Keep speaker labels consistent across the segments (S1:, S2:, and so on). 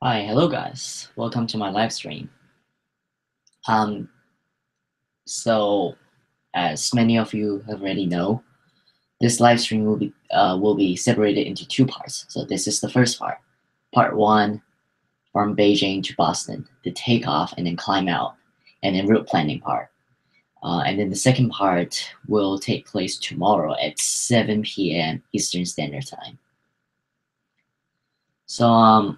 S1: Hi, hello guys. Welcome to my live stream. So as many of you have already know, this live stream will be separated into two parts. So this is the first part. Part 1 from Beijing to Boston, the takeoff and then climb out, and then route planning part. And then the second part will take place tomorrow at 7 p.m. Eastern Standard Time. So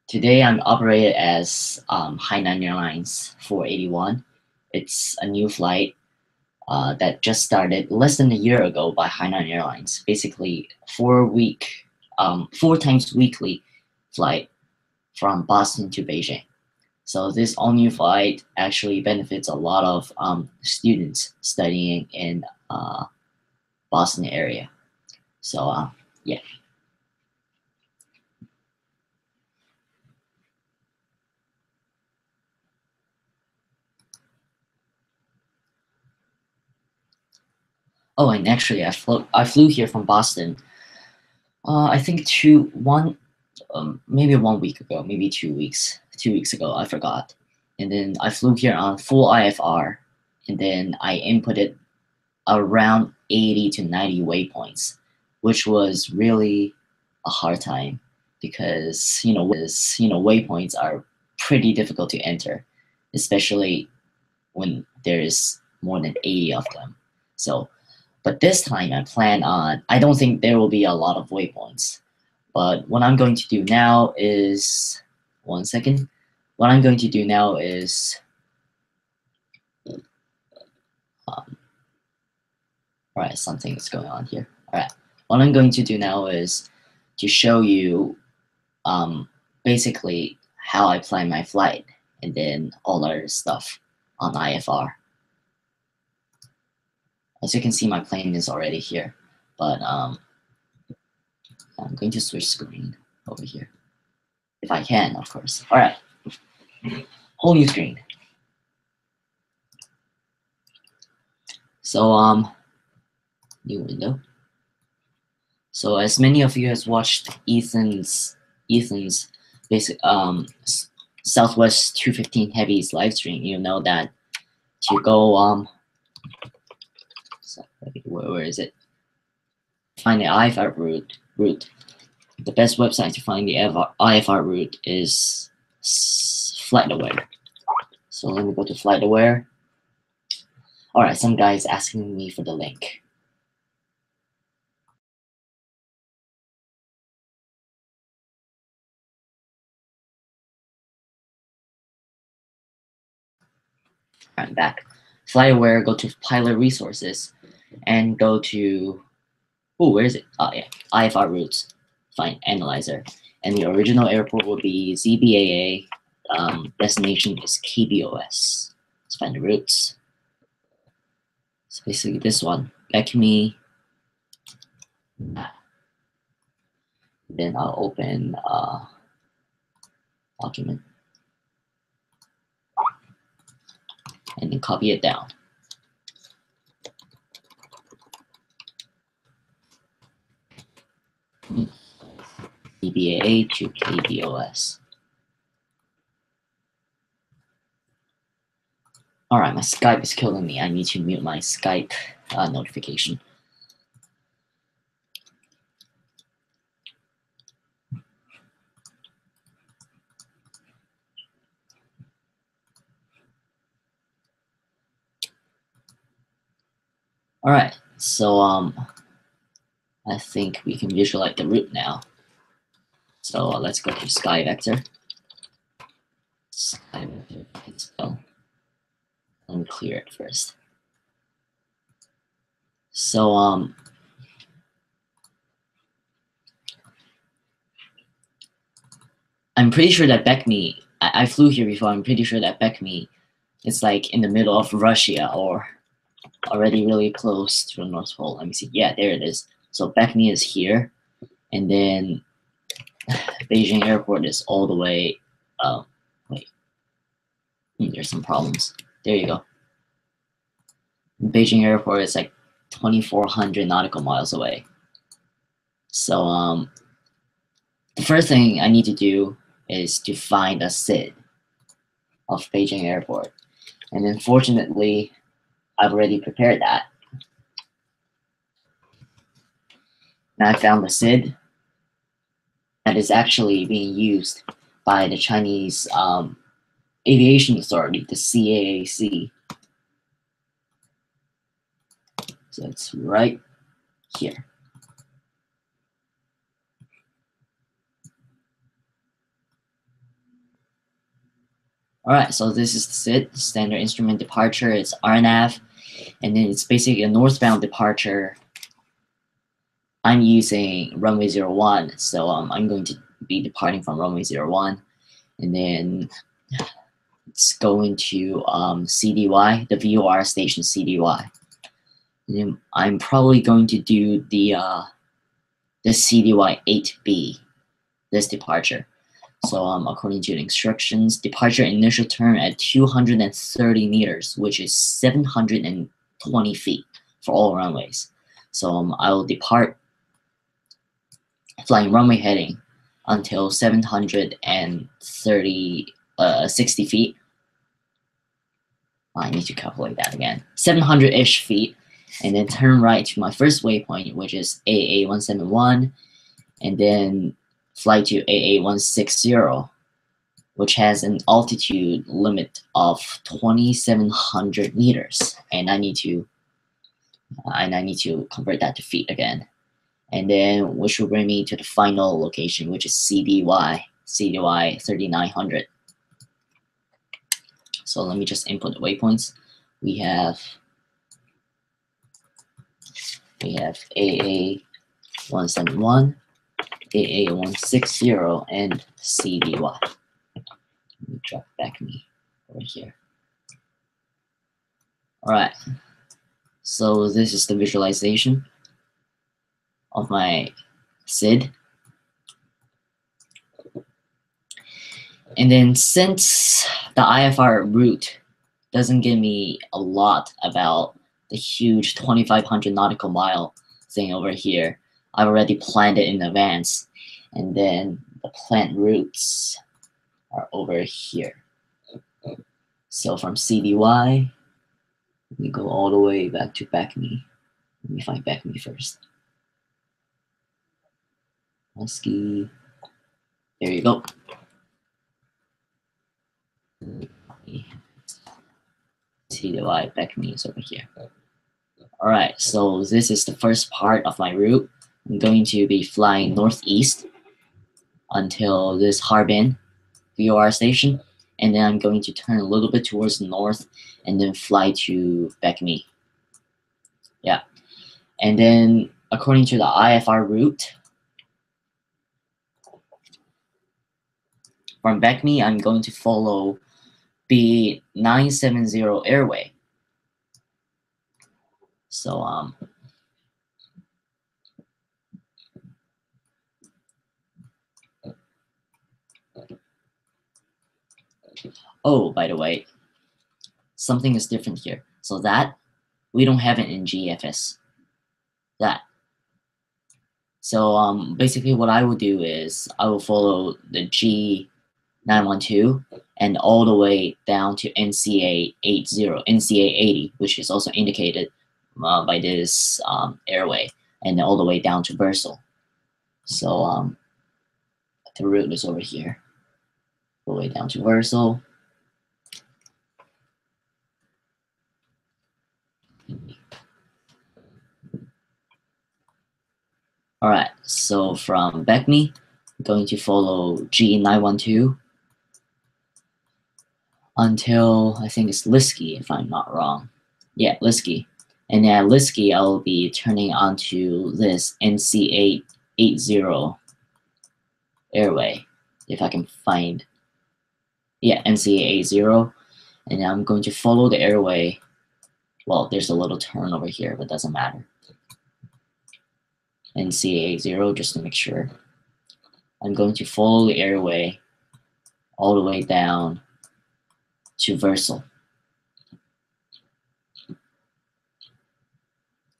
S1: today I'm operated as Hainan Airlines 481. It's a new flight that just started less than a year ago by Hainan Airlines. Basically, 4 times weekly flight from Boston to Beijing. So this all-new flight actually benefits a lot of students studying in Boston area. So yeah. Oh, and actually, I flew here from Boston. I think maybe 1 week ago, maybe 2 weeks. 2 weeks ago, I forgot. And then I flew here on full IFR, and then I inputted around 80 to 90 waypoints, which was really a hard time because waypoints are pretty difficult to enter, especially when there's more than 80 of them. So, but this time I don't think there will be a lot of waypoints. But what I'm going to do now is, one second. What I'm going to do now is, all right, something is going on here. All right, what I'm going to do now is to show you basically how I plan my flight and then all other stuff on IFR. As you can see, my plane is already here, but I'm going to switch screen over here. If I can, of course. All right, whole new screen. So new window. So as many of you has watched Ethan's basic Southwest 215 Heavy's live stream, you know that to go where is it? Find the IFR route. The best website to find the IFR route is FlightAware. So let me go to FlightAware. All right, some guy's asking me for the link. I'm back. FlightAware, go to Pilot Resources, and go to, where is it? Oh yeah, IFR routes. Find Analyzer, and the original airport will be ZBAA. Destination is KBOS. Let's find the routes. So basically this one, BEKMI. Then I'll open document and then copy it down. ZBAA to KBOS. All right, my Skype is killing me. I need to mute my Skype notification. All right, so I think we can visualize the route now. So let's go to SkyVector. SkyVector, so let me clear it first. So I'm pretty sure that BEKMI, I flew here before. I'm pretty sure that BEKMI is like in the middle of Russia or already really close to the North Pole. Let me see. Yeah, there it is. So BEKMI is here, and then Beijing Airport is all the way. Wait, there's some problems. There you go. Beijing Airport is like 2,400 nautical miles away. So the first thing I need to do is to find a SID of Beijing Airport. And then fortunately, I've already prepared that. And I found the SID that is actually being used by the Chinese Aviation Authority, the CAAC. So it's right here. All right, so this is the SID, Standard Instrument Departure. It's RNAV, and then it's basically a northbound departure. I'm using runway 01, so I'm going to be departing from runway 01, and then it's going to CDY, the VOR station CDY. And then I'm probably going to do the CDY 8B, this departure. So according to the instructions, departure initial turn at 230 meters, which is 720 feet for all runways. So I will depart flying runway heading until 60 feet. I need to calculate that again. 700-ish feet, and then turn right to my first waypoint, which is AA171, and then fly to AA160, which has an altitude limit of 2,700 meters, and I need to convert that to feet again, and then which will bring me to the final location, which is CDY 3900. So let me just input the waypoints. We have AA171, AA160, and CDY. Let me drop BEKMI over here. All right. So this is the visualization of my SID. And then since the IFR route doesn't give me a lot about the huge 2,500 nautical mile thing over here, I've already planned it in advance. And then the planned routes are over here. So from CDY, we go all the way back to BEKMI. Let me find BEKMI first. LISKI. There you go. CDY BEKMI is over here. All right, so this is the first part of my route. I'm going to be flying northeast until this Harbin VOR station, and then I'm going to turn a little bit towards the north and then fly to BEKMI. Yeah, and then according to the IFR route, from BEKMI, I'm going to follow B970 airway. So oh, by the way, something is different here. So that we don't have it in GEFS. That. So basically what I will do is I will follow the G912 and all the way down to NCA 80, which is also indicated by this airway, and then all the way down to VIRSO. So the route is over here, all the way down to VIRSO. All right, so from BEKMI, I'm going to follow G912 until I think it's LISKI, if I'm not wrong. Yeah, LISKI. And at LISKI, I'll be turning onto this NC 80 airway, if I can find. Yeah, NC 80. And I'm going to follow the airway. Well, there's a little turn over here, but doesn't matter. NC 80, just to make sure. I'm going to follow the airway all the way down to VIRSO.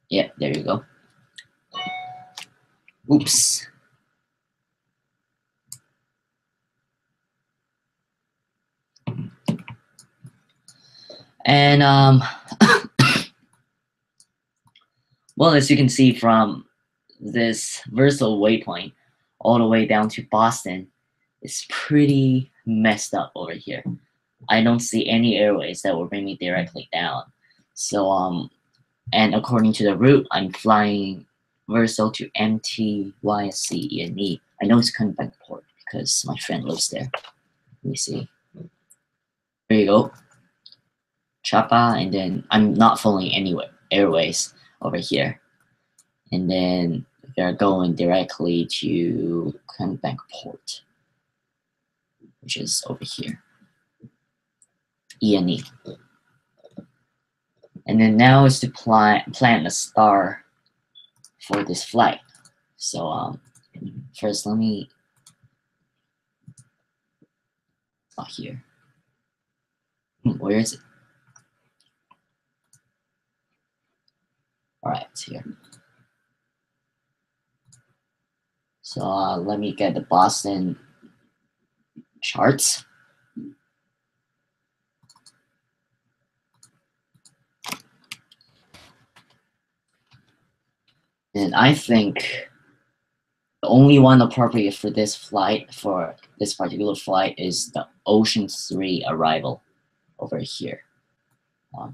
S1: Yeah, there you go. Oops. And well, as you can see from this VIRSO waypoint all the way down to Boston, it's pretty messed up over here. I don't see any airways that will bring me directly down. So and according to the route, I'm flying VIRSO to MTYSC ENE. I know it's Kunpeng Port because my friend lives there. Let me see. There you go. Chapa, and then I'm not following any airways over here. And then they're going directly to Kunpeng Port, which is over here. ENE. And then now is to plan a star for this flight. So first let me here. Where is it? All right, it's here. So let me get the Boston charts. And I think the only one appropriate for this flight, for this particular flight, is the Ocean 3 arrival over here.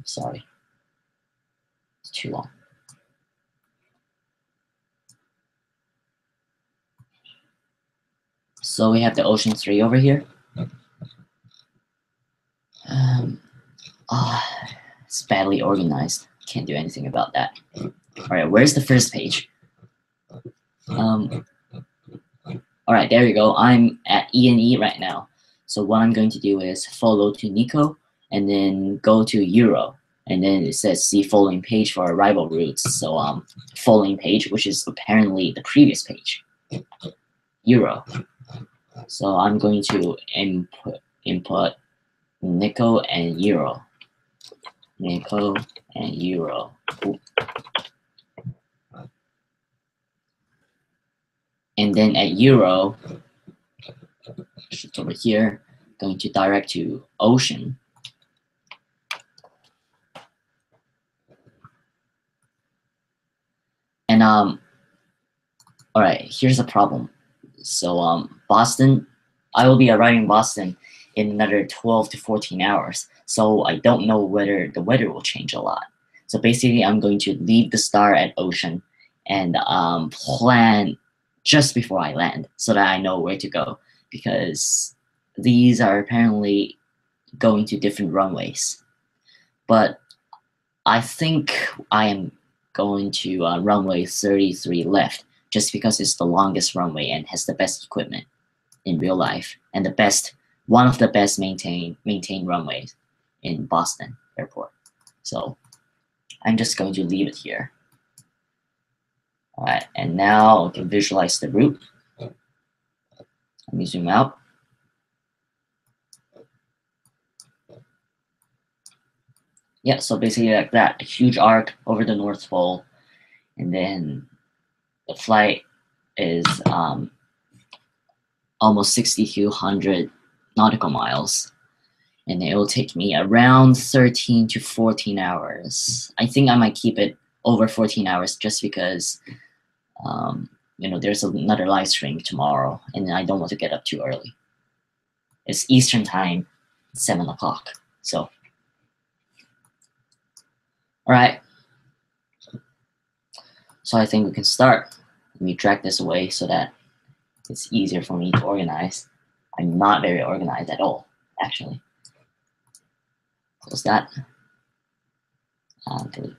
S1: Sorry, it's too long. So we have the Ocean 3 over here. It's badly organized. Can't do anything about that. All right, where's the first page? All right, there you go. I'm at ENE right now. So what I'm going to do is follow to Nico and then go to Euro. And then it says see following page for arrival routes. So following page, which is apparently the previous page. Euro. So I'm going to input Nico and Euro. Nico and Euro. Ooh. And then at Euro, it's over here, going to direct to Ocean. And all right, here's the problem. So Boston, I will be arriving in Boston in another 12 to 14 hours. So I don't know whether the weather will change a lot. So basically, I'm going to leave the star at Ocean and plan just before I land so that I know where to go, because these are apparently going to different runways. But I think I am going to runway 33 left, just because it's the longest runway and has the best equipment in real life and one of the best maintained runways in Boston Airport. So I'm just going to leave it here. All right, and now I can visualize the route. Let me zoom out. Yeah, so basically like that, a huge arc over the North Pole, and then the flight is almost 6,200 nautical miles, and it will take me around 13 to 14 hours. I think I might keep it over 14 hours just because there's another live stream tomorrow, and I don't want to get up too early. It's Eastern time, 7 o'clock. So, all right. So I think we can start. Let me drag this away so that it's easier for me to organize. I'm not very organized at all, actually. Close that. Delete.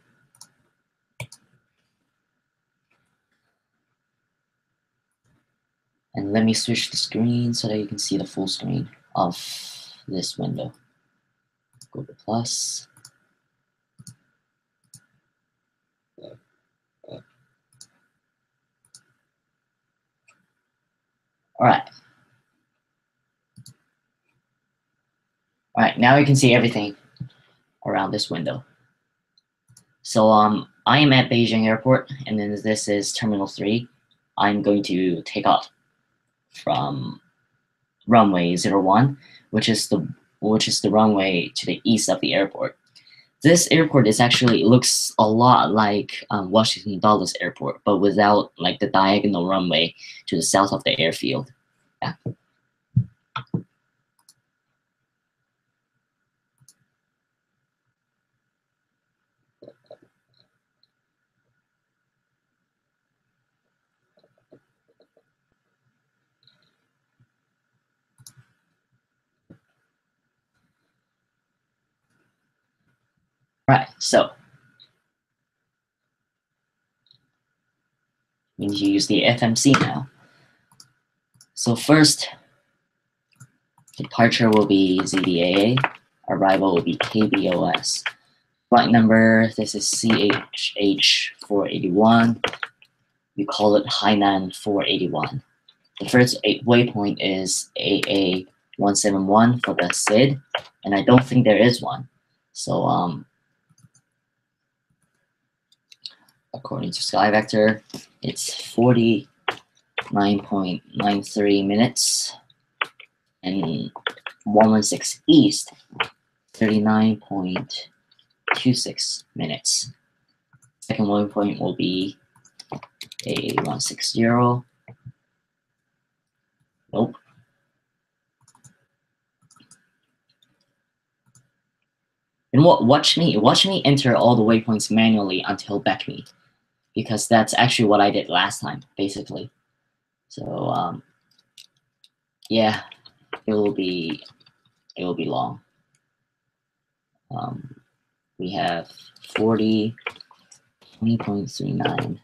S1: And let me switch the screen so that you can see the full screen of this window. Go to plus. All right. All right, now you can see everything around this window. So I am at Beijing Airport, and then this is Terminal 3. I'm going to take off from runway 01, which is the runway to the east of the airport. This airport is actually looks a lot like Washington Dulles Airport, but without like the diagonal runway to the south of the airfield. Yeah. Right. So we need to use the FMC now. So first, departure will be ZBAA, arrival will be KBOS. Flight number, this is CHH481. We call it Hainan 481. The first waypoint is AA171 for the SID, and I don't think there is one. So according to SkyVector, it's 49.93 minutes, and 116 east, 39.26 minutes. Second waypoint will be A160. Nope. And watch me enter all the waypoints manually until BEKMI, because that's actually what I did last time, basically. So yeah, it will be long. We have 40, 20.39,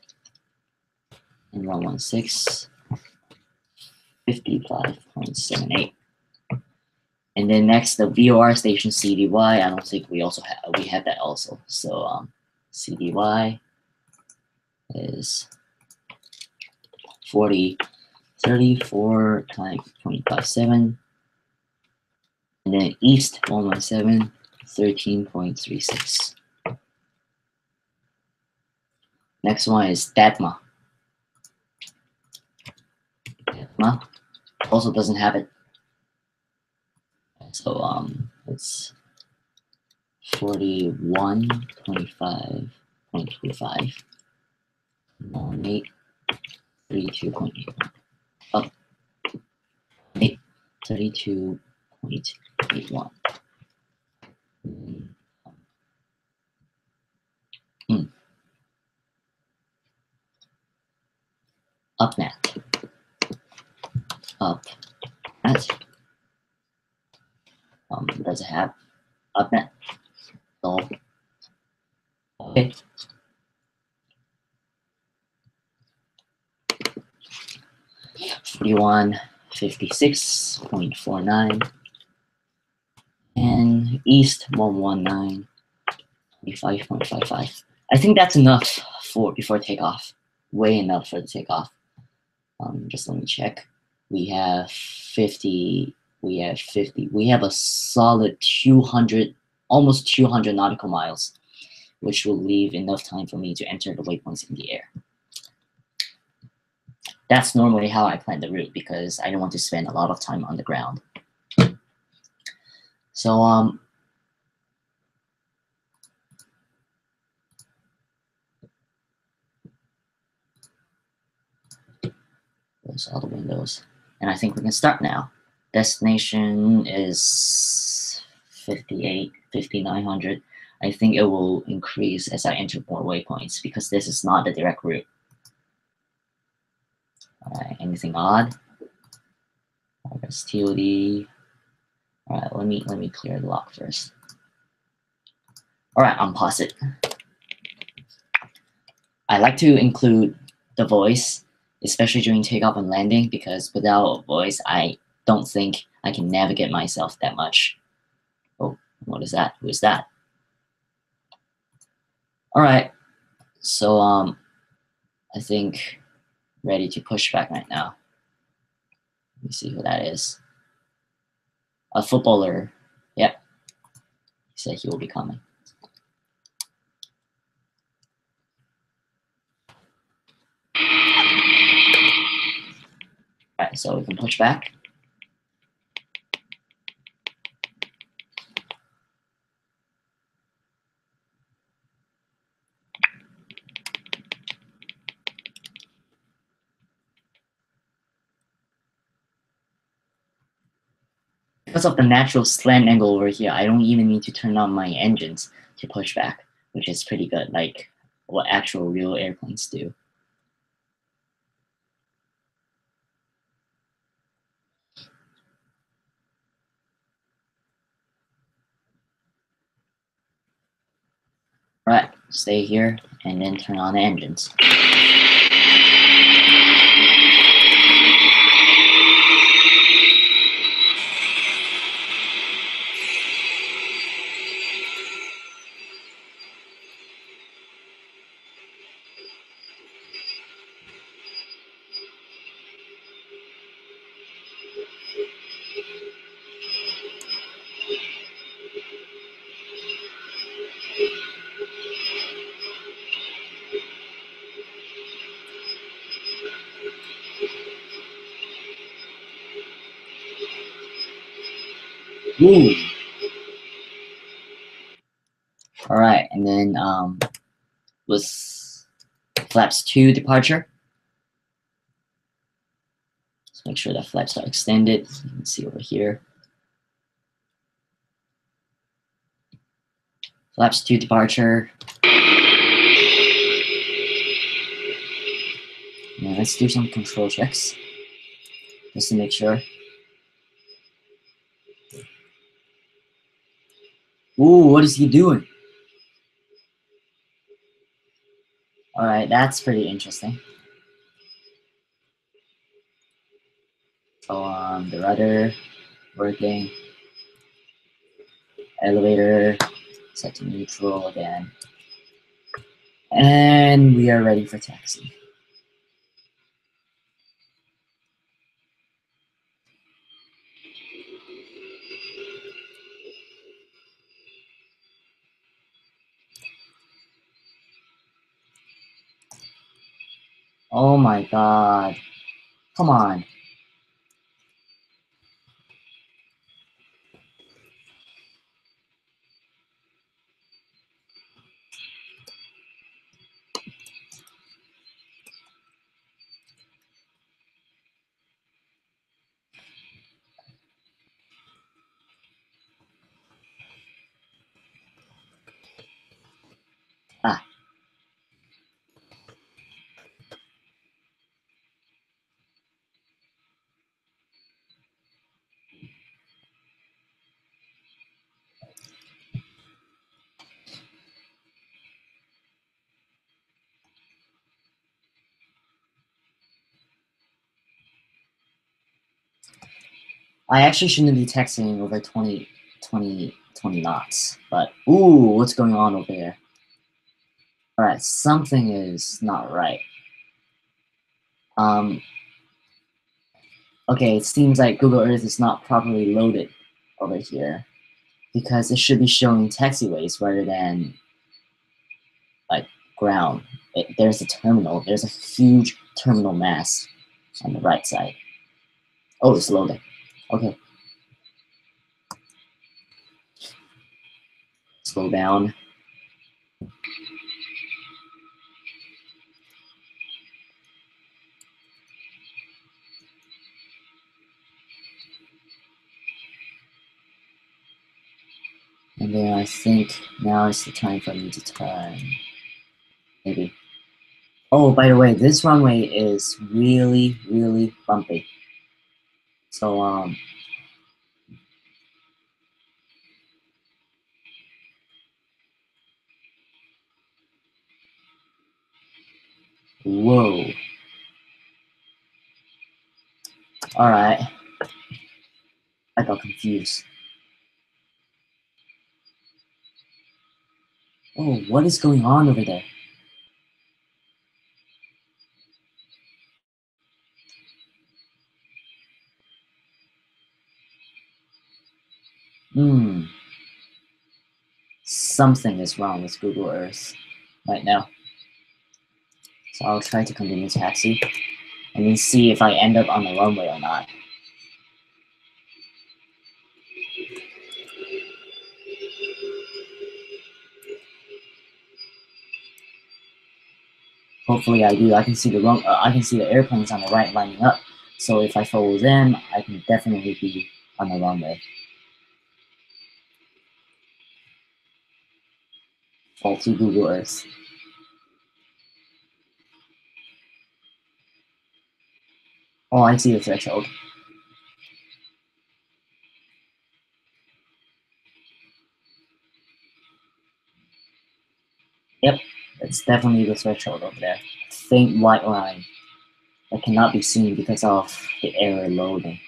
S1: and 116, 55.78. And then next, the VOR station CDY. I don't think we have that also. So CDY is 40, 34 times 0.57, and then east 117, 13.36. Next one is DATMA. DATMA also doesn't have it. So it's 41.25.25, 8, 32.81, up 8, 32.81. UpNet. Does it have UpNet? So okay. $41, 56.49, and east 119, 25.55. I think that's enough before takeoff. Way enough for the takeoff. Just let me check. We have 50. We have 50. We have a solid 200, almost 200 nautical miles, which will leave enough time for me to enter the waypoints in the air. That's normally how I plan the route because I don't want to spend a lot of time on the ground. So close all the windows, and I think we can start now. Destination is 5,900. I think it will increase as I enter more waypoints because this is not the direct route. All right, anything odd? TOD. All right, let me clear the lock first. All right, unpause it. I like to include the voice, especially during takeoff and landing, because without voice, I don't think I can navigate myself that much. Oh, what is that? Who is that? All right, so I think ready to push back right now. Let me see who that is. A footballer. Yep. He said he will be coming. All right, so we can push back. Because of the natural slant angle over here, I don't even need to turn on my engines to push back, which is pretty good, like what actual real airplanes do. Alright, stay here and then turn on the engines. Ooh. Alright, and then was flaps 2 departure. Let's make sure that flaps are extended. You can see over here. Flaps 2 departure. Now let's do some control checks just to make sure. Ooh, what is he doing? Alright, that's pretty interesting. So the rudder working. Elevator set to neutral again. And we are ready for taxi. Oh my god. Come on. Ah. I actually shouldn't be taxiing over 20 knots, but ooh, what's going on over there? Alright, something is not right. Okay, it seems like Google Earth is not properly loaded over here because it should be showing taxiways rather than like ground. There's a terminal. There's a huge terminal mass on the right side. Oh, it's loading. Okay. Slow down. And then I think now is the time for me to turn. Maybe. Oh, by the way, this runway is really, really bumpy. So, whoa. Alright. I got confused. Oh, what is going on over there? Something is wrong with Google Earth right now. So I'll try to continue taxi and then see if I end up on the runway or not. Hopefully I do. I can see the airplanes on the right lining up. So if I follow them, I can definitely be on the runway. Faulty Google Earth. Oh, I see the threshold. Yep, it's definitely the threshold over there. Faint white line that cannot be seen because of the error loading.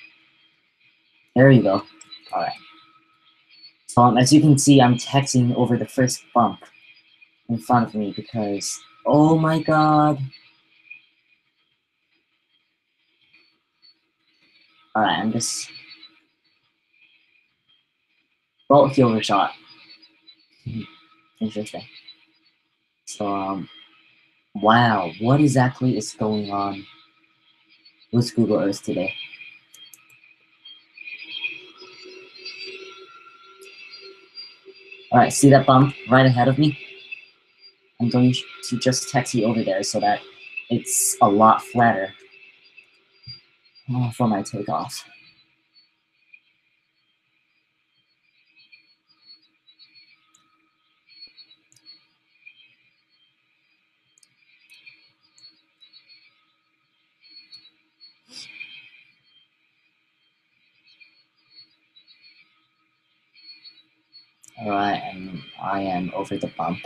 S1: There you go. All right. So as you can see, I'm texting over the first bump in front of me because, oh my god. All right, I'm just, well, he overshot. Interesting. So, wow, what exactly is going on with Google Earth today? All right, see that bump right ahead of me? I'm going to just taxi over there so that it's a lot flatter for my takeoff. All right, and I am over the bump.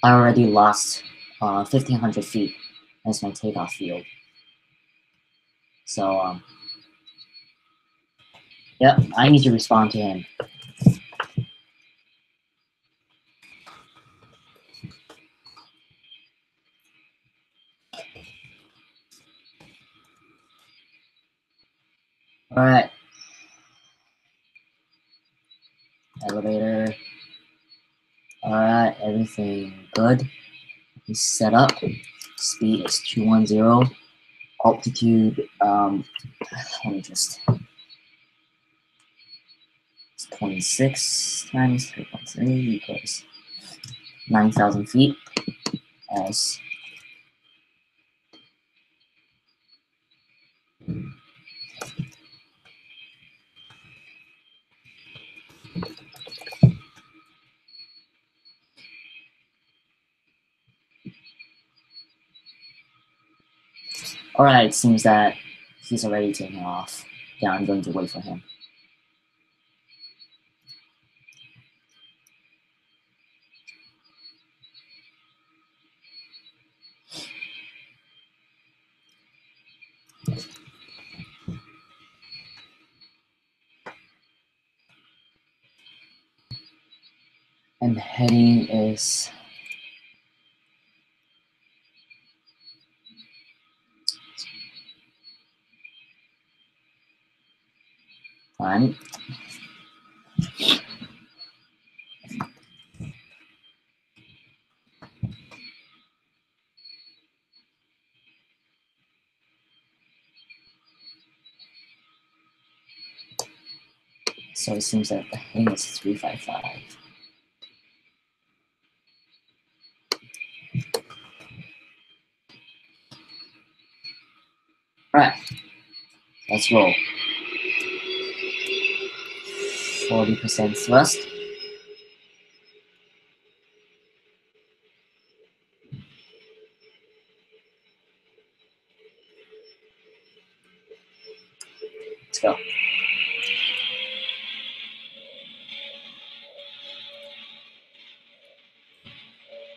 S1: I already lost 1,500 feet as my takeoff field. So, yep, I need to respond to him. All right. Elevator. All right, everything good. It's set up. Speed is 210. Altitude, let me just, it's 26 times 3.3 equals 9,000 feet as all right, it seems that he's already taking off. Yeah, I'm going to wait for him. And the heading is fine. So it seems that the heading is 355. All right, let's roll. 40% thrust. Let's go.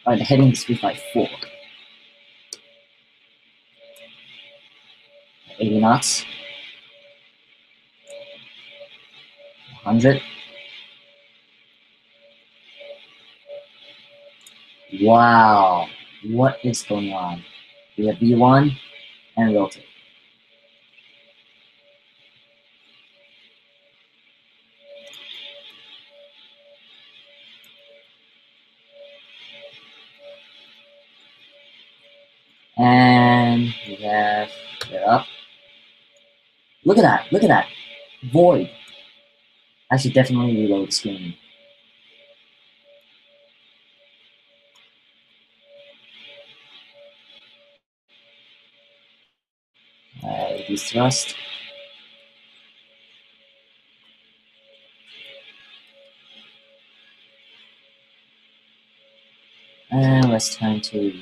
S1: All right, the heading is 354. 80 knots. 100. Wow, what is going on? We have V1 and rotate. And we have it up. Look at that, look at that. Void. I should definitely reload the screen. Reduce thrust. And let's turn to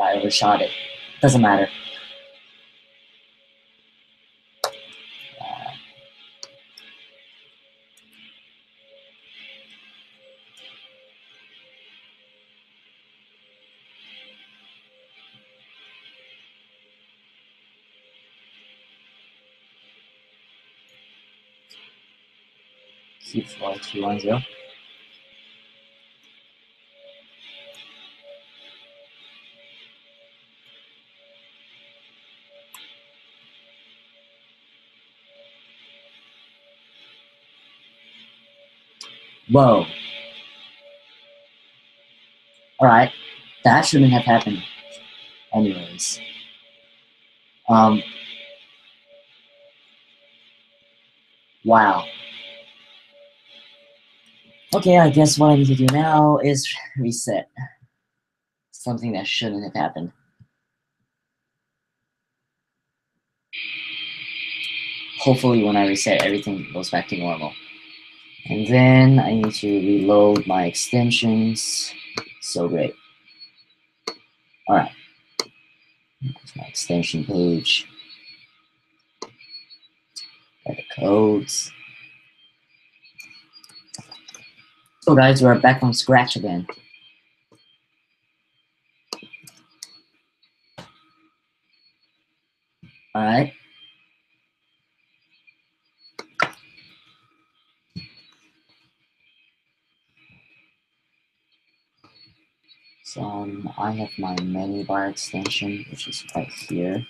S1: I overshot it. Doesn't matter. Keep floor 210. Whoa. Alright. That shouldn't have happened. Anyways. Wow. Okay, I guess what I need to do now is reset. Something that shouldn't have happened. Hopefully when I reset, everything goes back to normal. And then I need to reload my extensions. So great. Alright. Here's my extension page. Got the codes. So guys, we're back from scratch again. Alright. So I have my menu bar extension, which is right here.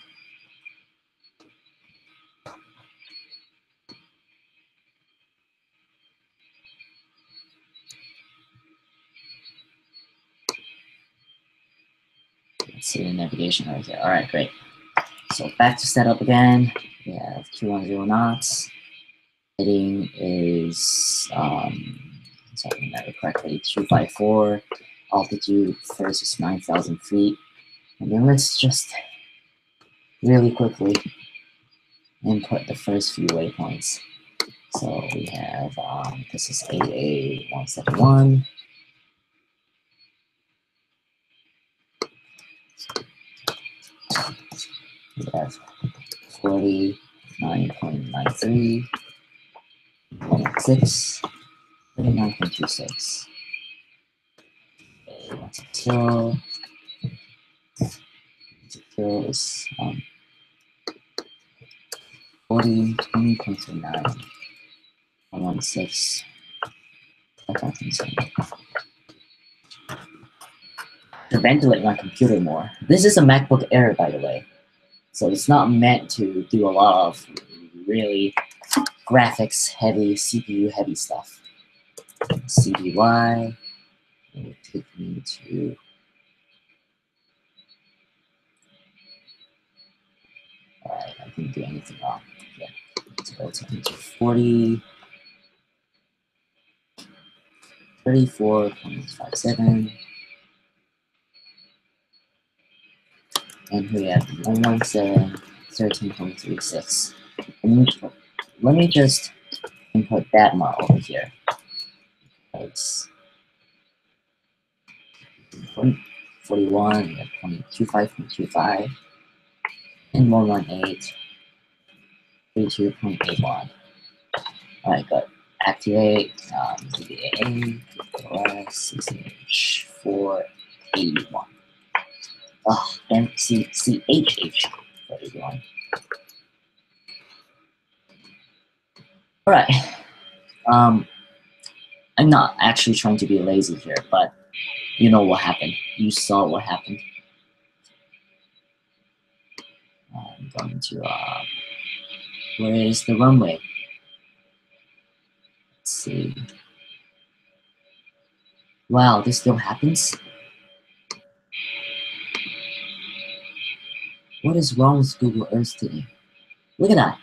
S1: Let's see the navigation right here. All right, great. So back to setup again. We have 210 knots. Heading is, so I remember correctly, 254. Altitude first is 9,000 feet. And then let's just really quickly input the first few waypoints. So we have, this is AA171. We have 49.93, 106, 39.26. Okay, 160. Zero is 40, 20.39, 116. To ventilate my computer more. This is a MacBook Air, by the way. So it's not meant to do a lot of really graphics heavy, CPU heavy stuff. CDY will take me to alright, I didn't do anything wrong. Yeah. So it'll take me to 40, 34.57. And we have 117, 13.36. Let me just input that model over here. It's 41, we have 25.25, and 118, 32.81. Alright, good. Activate DBA, OS, CCH, 481. Oh, and CHH 481. Alright. I'm not actually trying to be lazy here, but you know what happened. You saw what happened. I'm going to, where is the runway? Let's see. Wow, this still happens? What is wrong with Google Earth today? Look at that.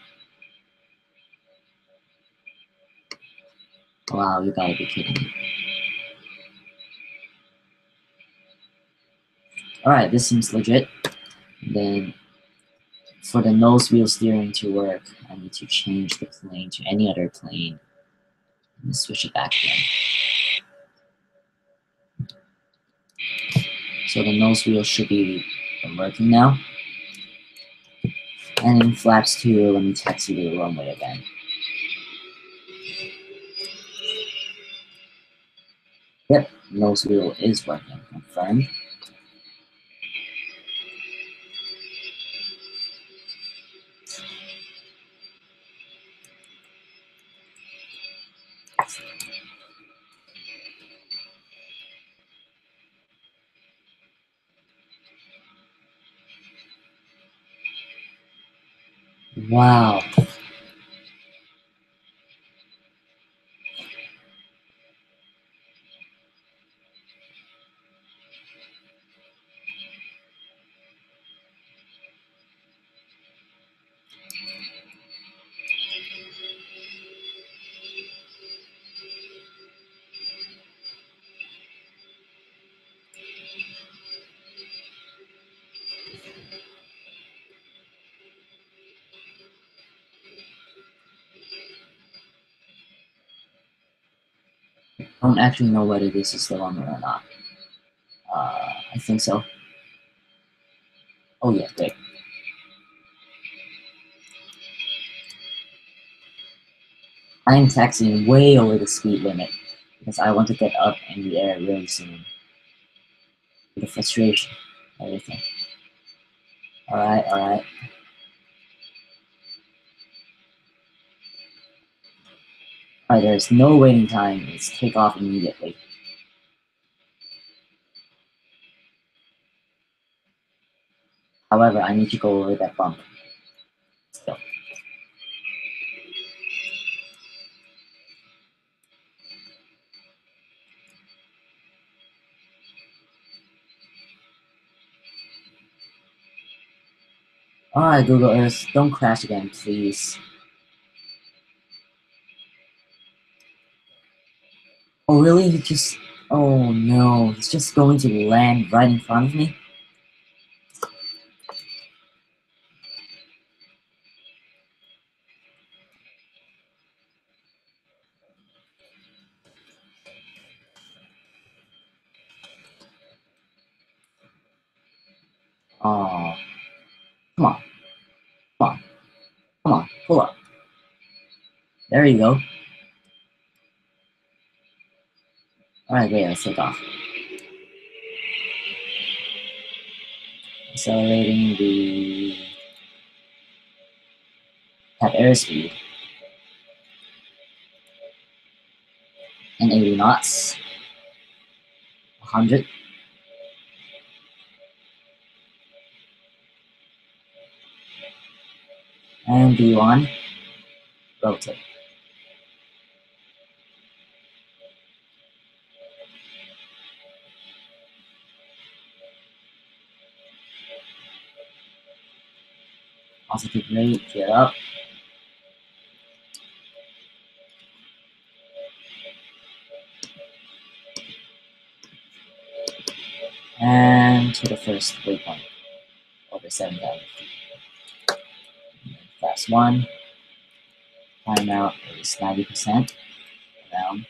S1: Wow, you gotta be kidding me. Alright, this seems legit. And then For the nose wheel steering to work, I need to change the plane to any other plane. Let me switch it back again. So the nose wheel should be working now. And in flaps 2, let me taxi to the runway again. Yep, nose wheel is working. Confirmed. Wow. I don't actually know whether this is the runway or not. I think so. Oh yeah, great. I am taxiing way over the speed limit because I want to get up in the air really soon. The frustration, everything. Alright, alright. Alright, there's no waiting time. It's takeoff immediately. However, I need to go over that bump. Still. Alright, Google Earth, don't crash again, please. Oh, really? He just... Oh, no. He's just going to land right in front of me? Oh. Come on. Come on. Come on. Pull up. There you go. Alright, great. Let's take off. Accelerating the tap airspeed. And 80 knots. 100. And V1. Rotate. Positive rate, get up. And to the first waypoint, over 7,000 feet. Fast 1. Timeout is 90%. Around.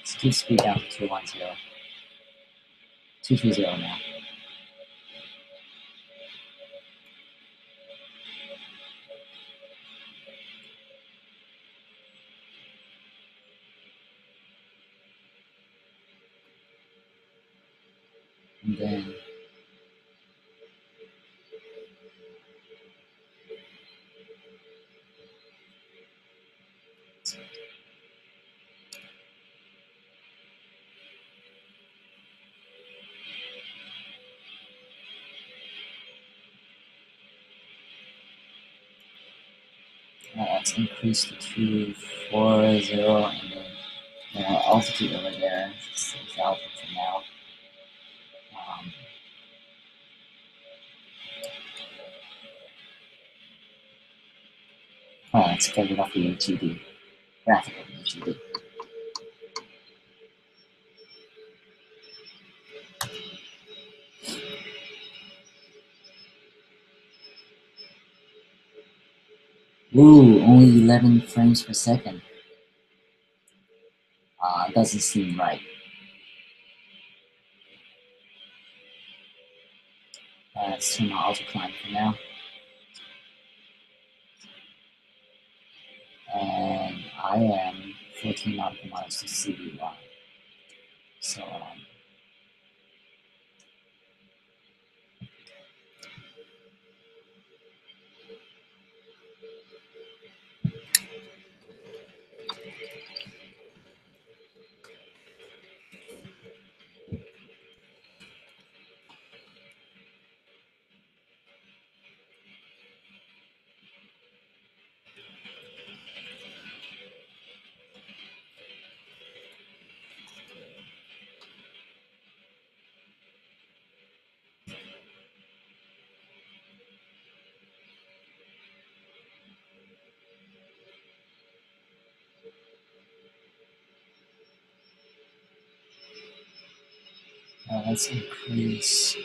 S1: Let's keep speed down to 210. 220 now. And then Let's increase to 240 and then altitude over there. It's out for now. Let's get rid of the HUD, graphical HUD. Ooh, only 11 frames per second. Doesn't seem right. Let's turn on autoclimb for now. And I am 14 nautical miles to CBY. So, let's increase.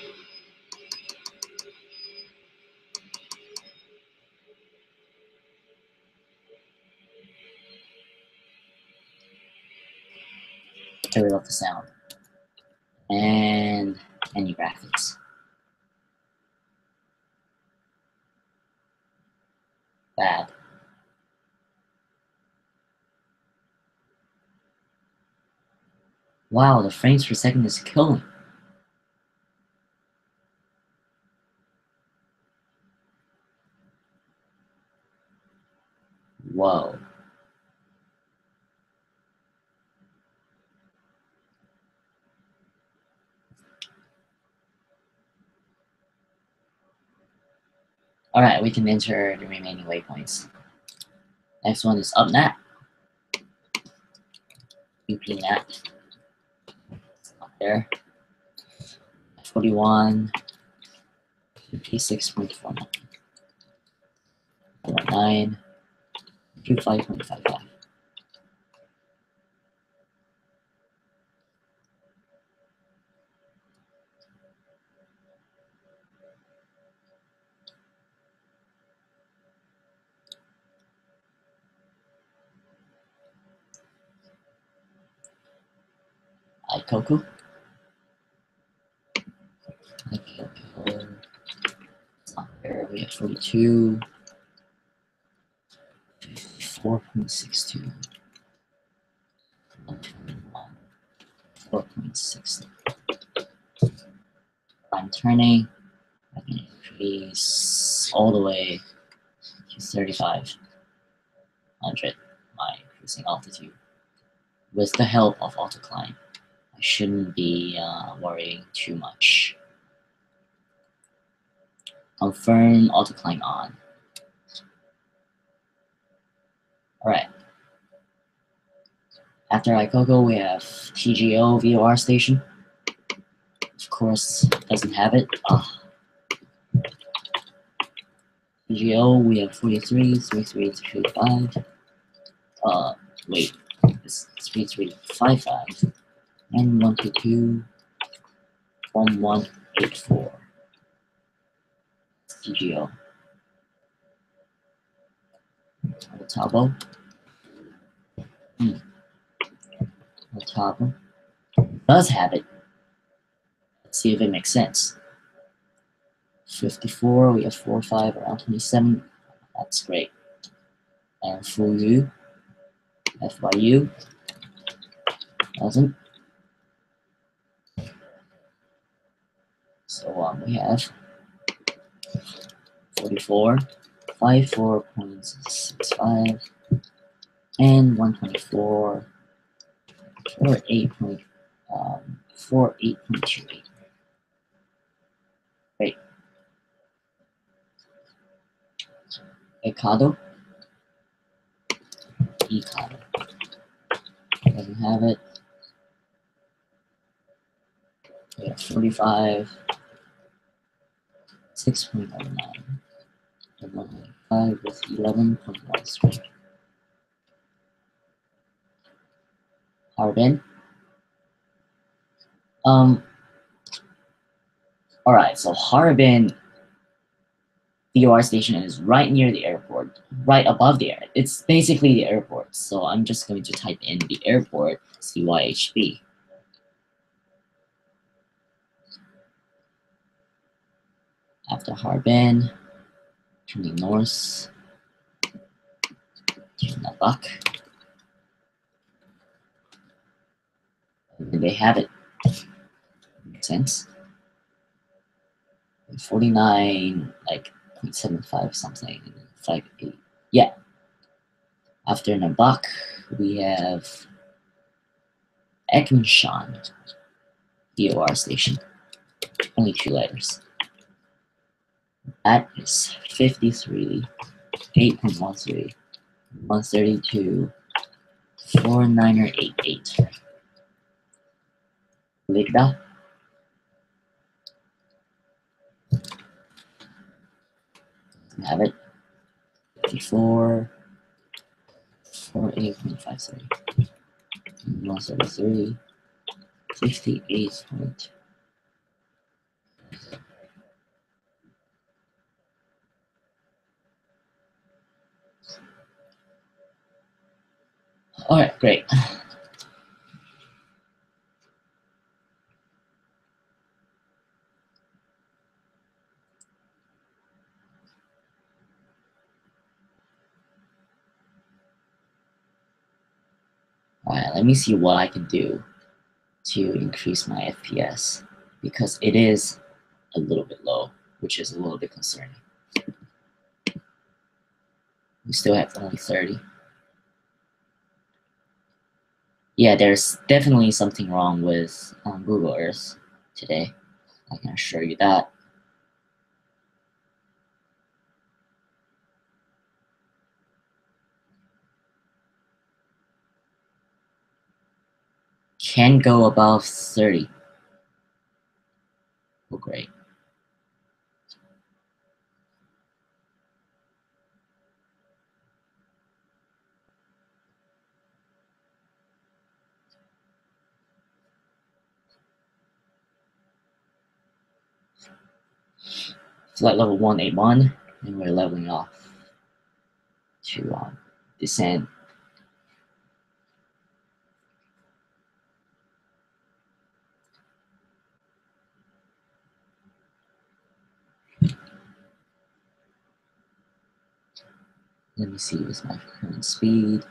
S1: Get rid of the sound. And any graphics. Bad. Wow, the frames per second is killing. Whoa. Alright, we can enter the remaining waypoints. Next one is UpNat. UPNat. Up there. 41. P6.49. 9. Q5.55. Ikoku. There we have 42. 4.62. 4.6. I'm turning. I can increase all the way to 3,500 by increasing altitude. With the help of autoclimb, I shouldn't be worrying too much. Confirm autoclimb on. Alright. After Ikoku, we have TGO VOR station. Of course, doesn't have it. TGO, we have 43, 3335. Wait, it's 3355. And 122, 1184. TGO. Otabo. Otabo does have it. Let's see if it makes sense. 54, we have 45, around 27. That's great. And Fuyu, FYU, doesn't. So we have 44, 54.65, and 124, 48.28. Great. Ekado, econ. Doesn't have it. We have 45, 6.09, and 1.5 with 11.13. Harbin. Alright, so Harbin VOR station is right near the airport, right above the air. It's basically the airport, so I'm just going to type in the airport CYHB. After Harbin, turning north to NABUK. And they have it. Makes sense. 49, like 0.75 something, 5.8. Yeah. After NABUK, we have BEKMI VOR station. Only 2 letters. That is 53, 8.13, 132, 4988. Ligda. Have it. 54, 48.53, 133, 58. Alright, great. Alright, let me see what I can do to increase my FPS, because it is a little bit low, which is a little bit concerning. We still have only 30. Yeah, there's definitely something wrong with Google Earth today. I can assure you that. Can go above 30. Oh, great. Flight level 181, and we're leveling off to descend. Let me see what's my current speed.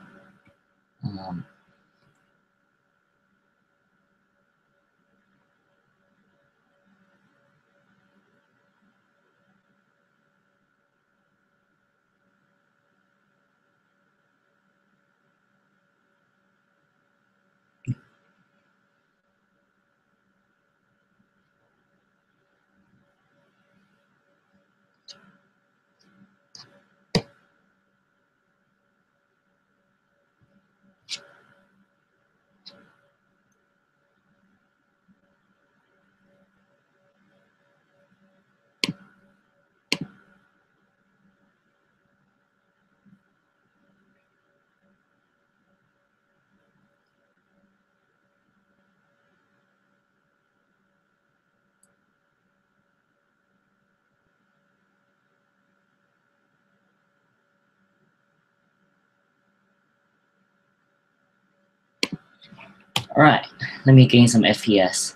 S1: All right, let me gain some FPS,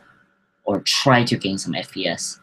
S1: or try to gain some FPS.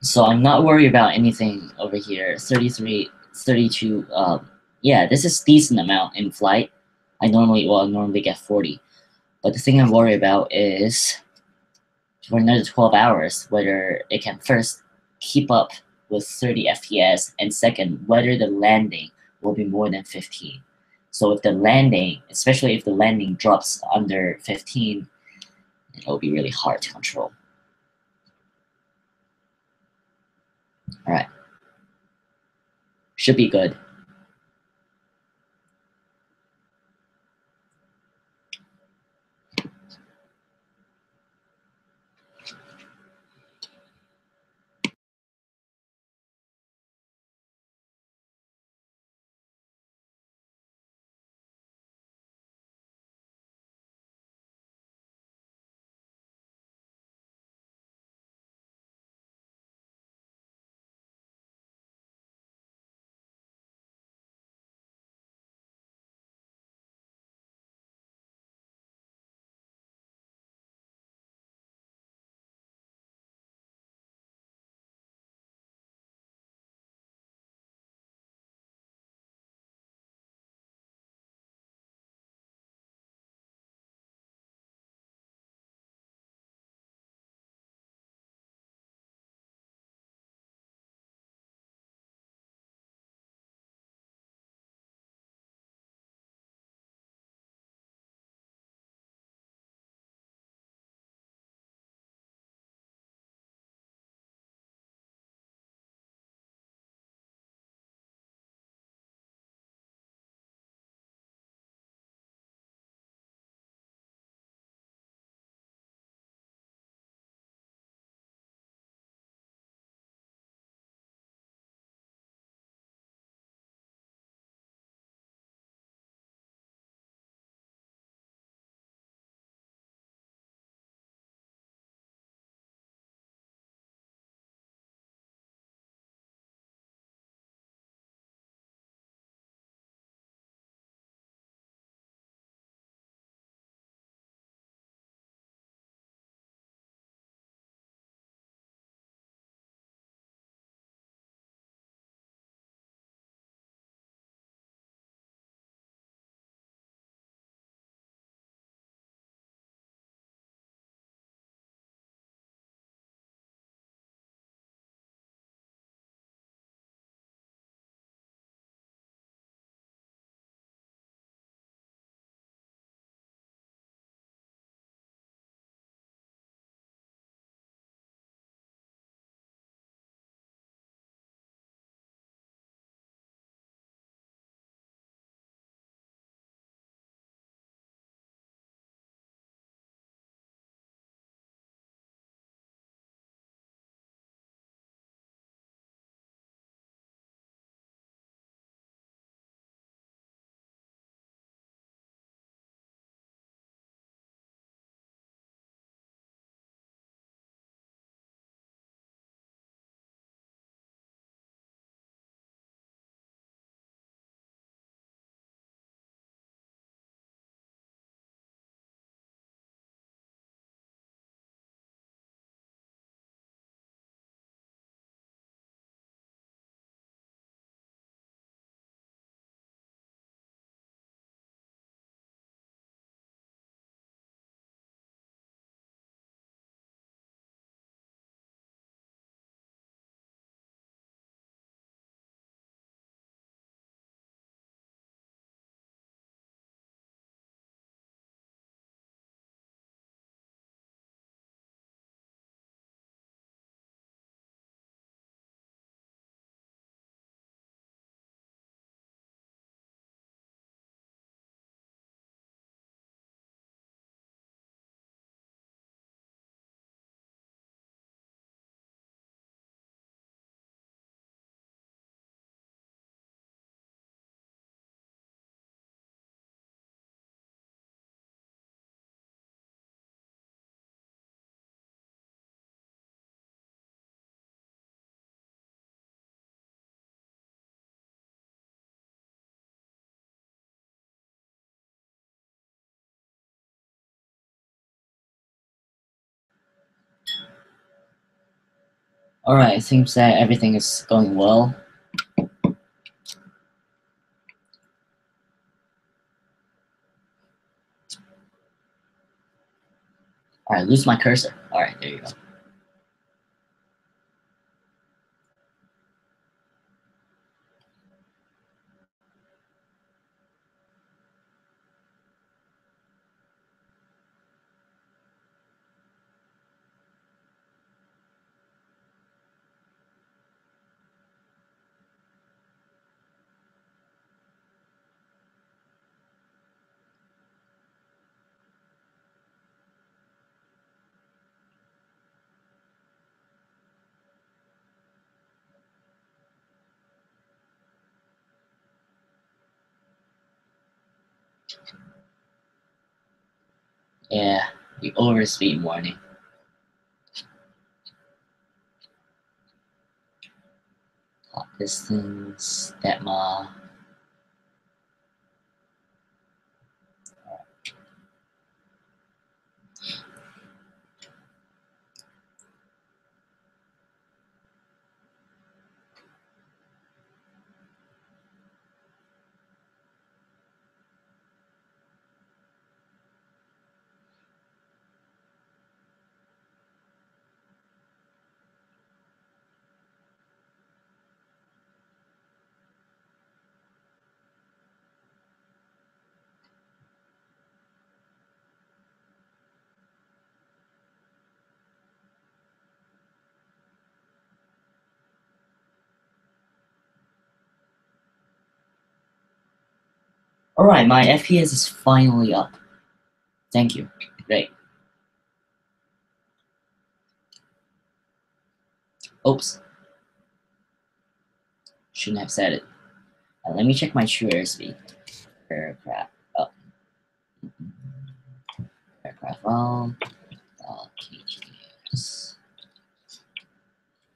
S1: So I'm not worried about anything over here. 33, 32 yeah, this is decent amount in flight. I normally get 40. But the thing I'm worried about is for another 12 hours, whether it can first keep up with 30 FPS, and second, whether the landing will be more than 15. So if the landing, especially if the landing drops under 15, it'll be really hard to control. All right. Should be good. All right, it seems that everything is going well. All right, lose my cursor. All right, there you go. Yeah, the overspeed warning. Top distance, DETMA. All right, my FPS is finally up. Thank you. Great. Oops. Shouldn't have said it. Let me check my true airspeed. Aircraft. Oh. Aircraft. KTS.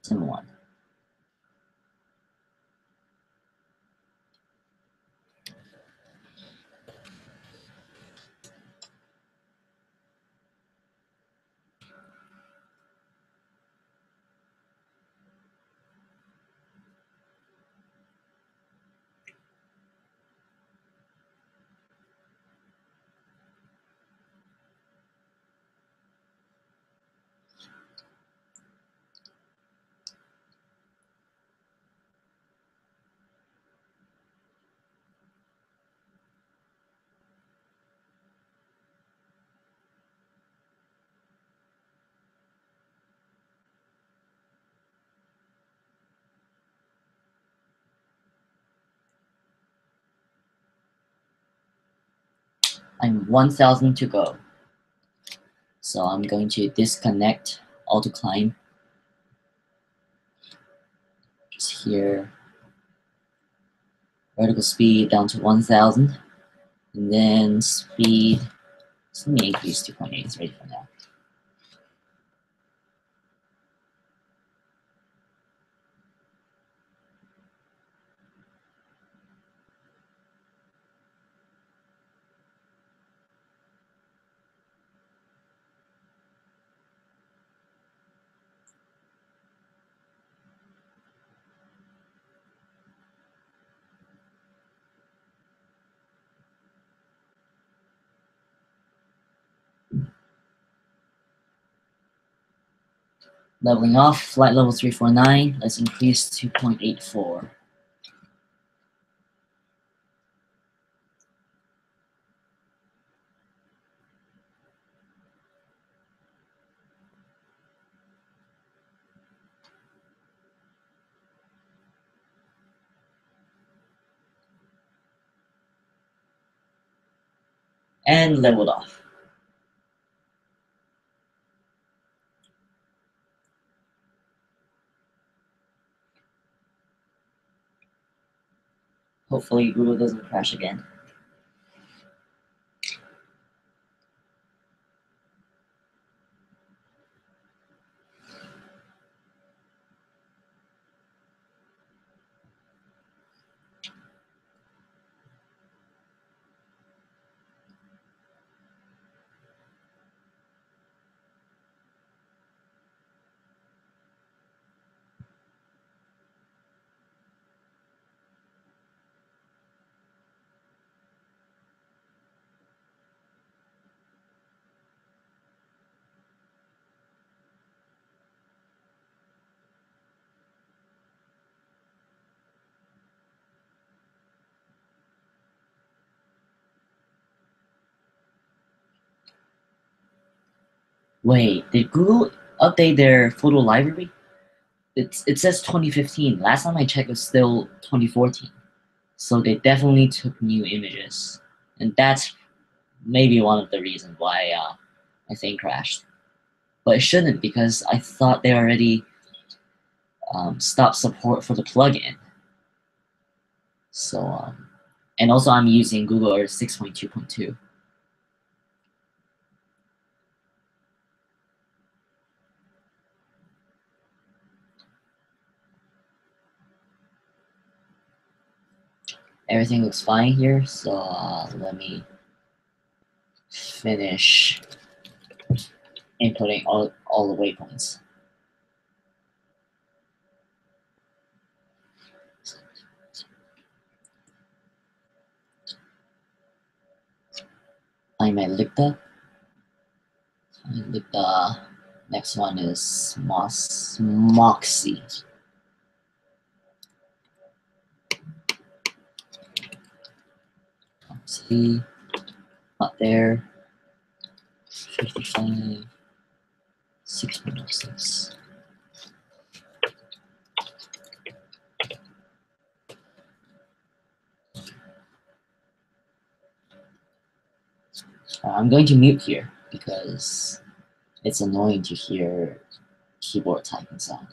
S1: Sim 1. I'm 1,000 to go. So I'm going to disconnect auto climb. Just here. Vertical speed down to 1,000. And then speed. So let me increase 2.8. It's ready for now. Leveling off, flight level 349. Let's increase 2.84. And leveled off. Hopefully Google doesn't crash again. Wait, did Google update their photo library? It says 2015. Last time I checked, it was still 2014. So they definitely took new images, and that's maybe one of the reasons why my thing crashed. But it shouldn't, because I thought they already stopped support for the plugin. So and also I'm using Google Earth 6.2.2. Everything looks fine here, so let me finish inputting all the waypoints. I'm at Licta. Next one is Moxie. Moxie, not there. 55, 6.06. I'm going to mute here because it's annoying to hear keyboard typing sound.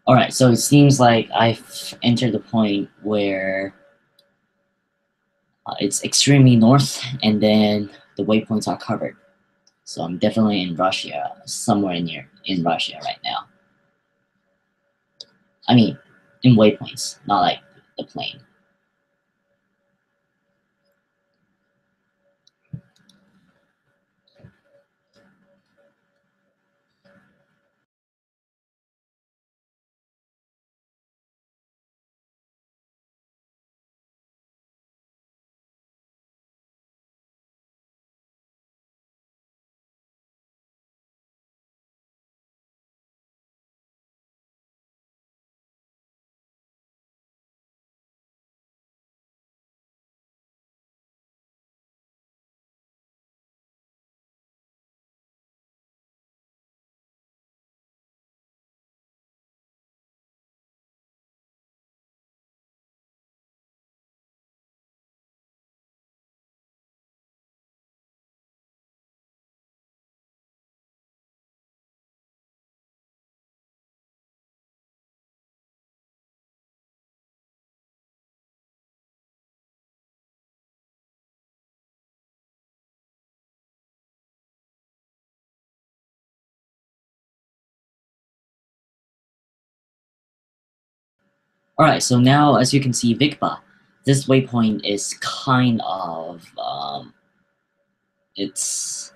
S1: All right, so it seems like I've entered the point where it's extremely north, and then the waypoints are covered. So I'm definitely in Russia, somewhere in Russia right now. I mean, in waypoints, not like the plane. All right, so now as you can see, VIKMA, this waypoint is kind of it's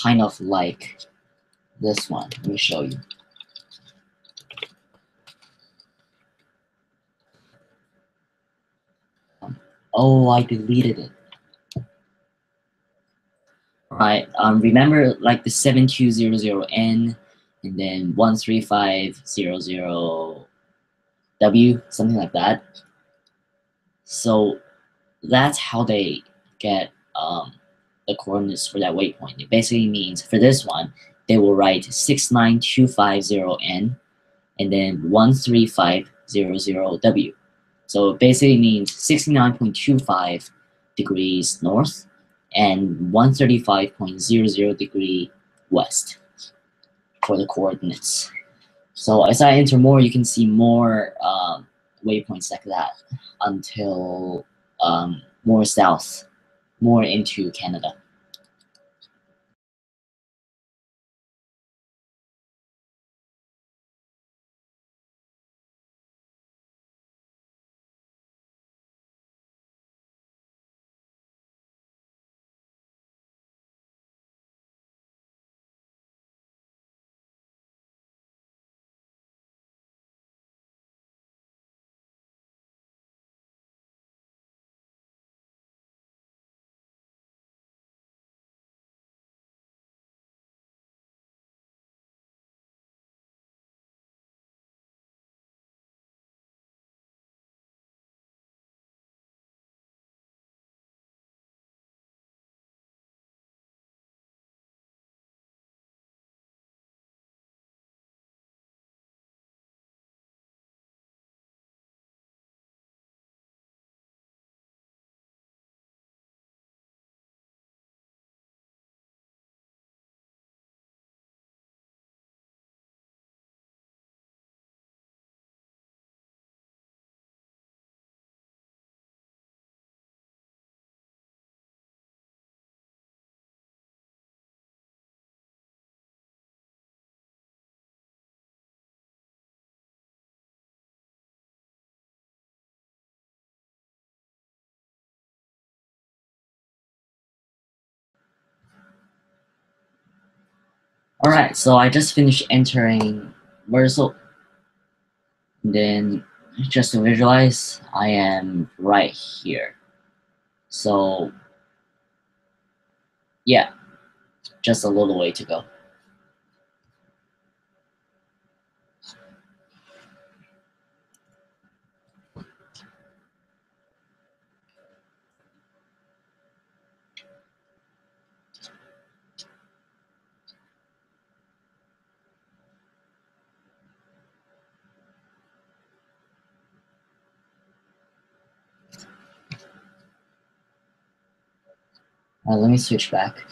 S1: kind of like this one. Let me show you. Oh, I deleted it. All right, remember like the 7200N and then 13500W, something like that. So that's how they get the coordinates for that waypoint. It basically means for this one, they will write 69250N and then 13500W. So it basically means 69.25 degrees north and 135.00 degree west for the coordinates. So as I enter more, you can see more waypoints like that until more south, more into Canada. All right, so I just finished entering VIRSO. Then just to visualize, I am right here. So yeah, just a little way to go. Let me switch back.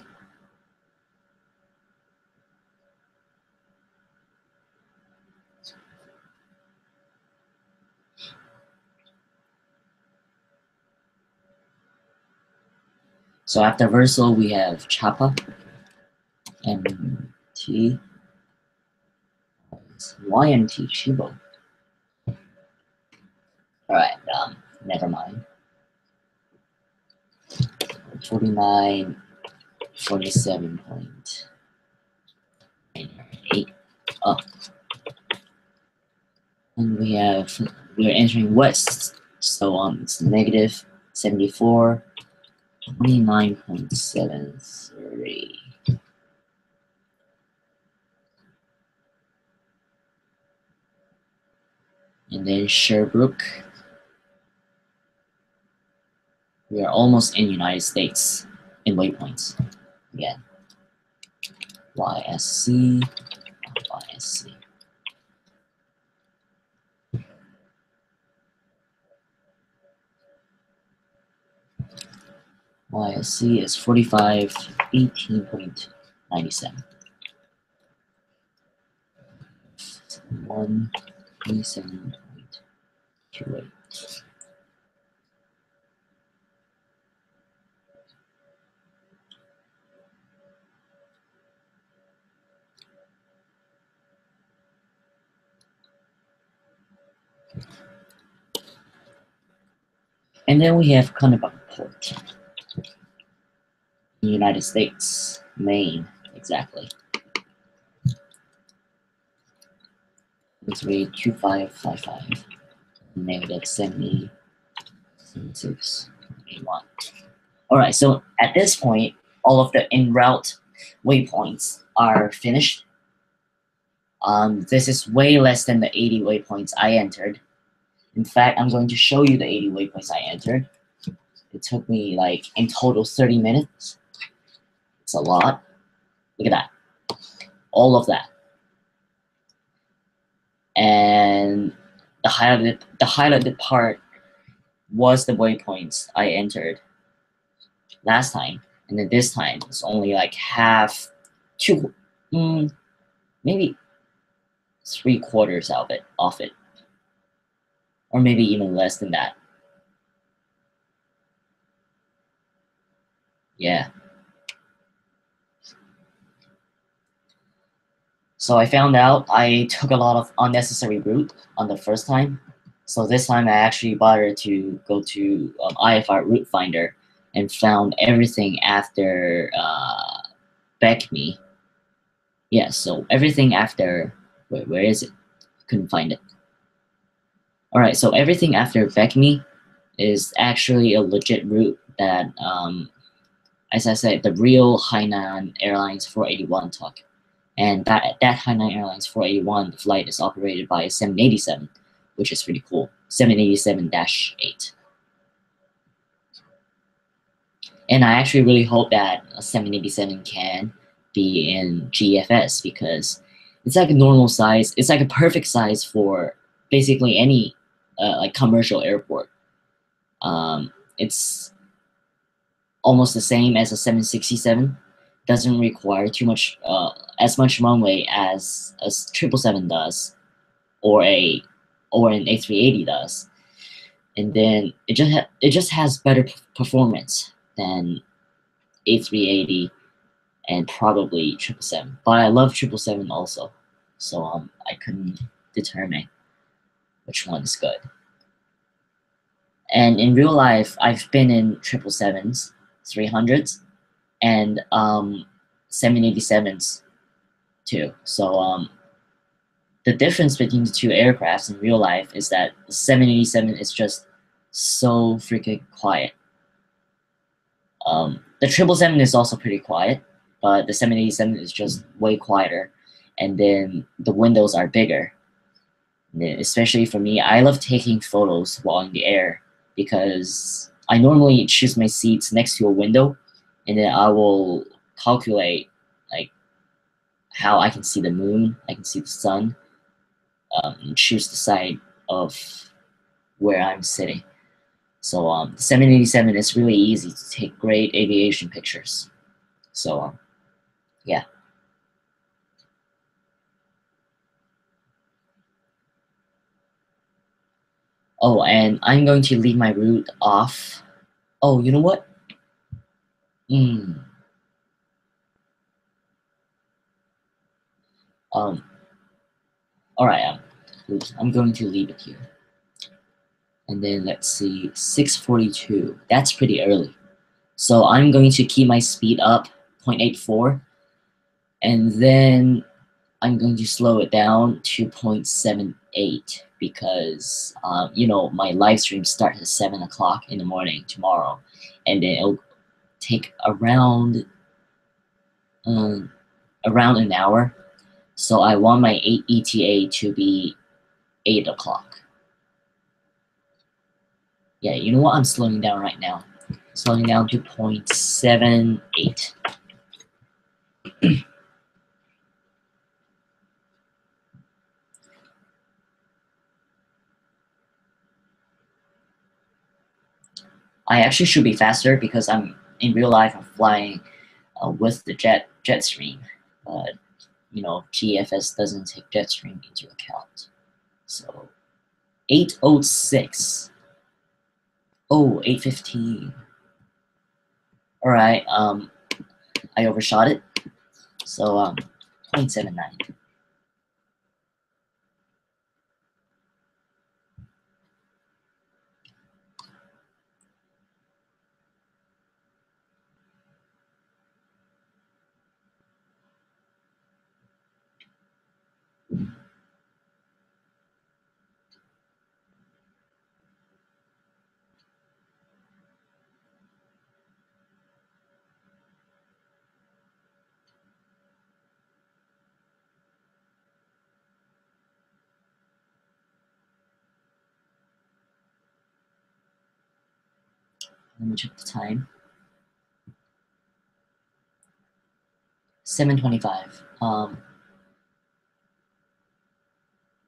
S1: So after VIRSO, we have CHAPA, MT, YMT, Chibo. All right, never mind. 49, 47.8 up. And we're entering west. So it's negative 74, 29.73. And then Sherbrooke. We are almost in United States in waypoints. Again. YSC, YSC. YSC is 45, 18.97. 127.28. And then we have Konnebuk Port in the United States, Maine, exactly. 32555 negative 7681. All right, so at this point, all of the en route waypoints are finished. This is way less than the 80 waypoints I entered. In fact, I'm going to show you the 80 waypoints I entered. It took me like in total 30 minutes. It's a lot. Look at that. All of that. And the highlighted part was the waypoints I entered last time. And then this time it's only like half, maybe 3/4 off it. Or maybe even less than that. Yeah. So I found out I took a lot of unnecessary route on the first time. So this time I actually bothered to go to IFR Route Finder and found everything after BEKMI. Yeah, so everything after, wait, where is it? Couldn't find it. All right, so everything after BEKMI is actually a legit route that, as I said, the real Hainan Airlines 481 took. And that Hainan Airlines 481 flight is operated by a 787, which is pretty cool. 787-8. And I actually really hope that a 787 can be in GEFS because it's like a normal size. It's like a perfect size for basically any like commercial airport. It's almost the same as a 767. Doesn't require too much, as much runway as a 777 does, or an A380 does, and then it just has better performance than A380 and probably 777. But I love 777 also, so I couldn't determine which one is good. And in real life, I've been in 777s, 300s, and 787s too. So the difference between the two aircrafts in real life is that the 787 is just so freaking quiet. The 777 is also pretty quiet, but the 787 is just way quieter, and then the windows are bigger. And then especially for me, I love taking photos while in the air because I normally choose my seats next to a window, and then I will calculate like how I can see the moon, I can see the sun, and choose the side of where I'm sitting. So the 787 is really easy to take great aviation pictures. So yeah. Oh, and I'm going to leave my route off. Oh, you know what? All right. I'm going to leave it here. And then let's see, 6:42. That's pretty early. So I'm going to keep my speed up 0.84, and then I'm going to slow it down to 0.78 because you know, my live stream starts at 7 o'clock in the morning tomorrow, and then it'll take around an hour. So I want my 8 ETA to be 8 o'clock. Yeah, you know what? I'm slowing down right now. Slowing down to 0.78. I actually should be faster because I'm in real life. I'm flying with the jet stream, but you know, GFS doesn't take jet stream into account. So 8:06. Oh, 8:15. All right. I overshot it. So 0.79. Let me check the time. 7:25.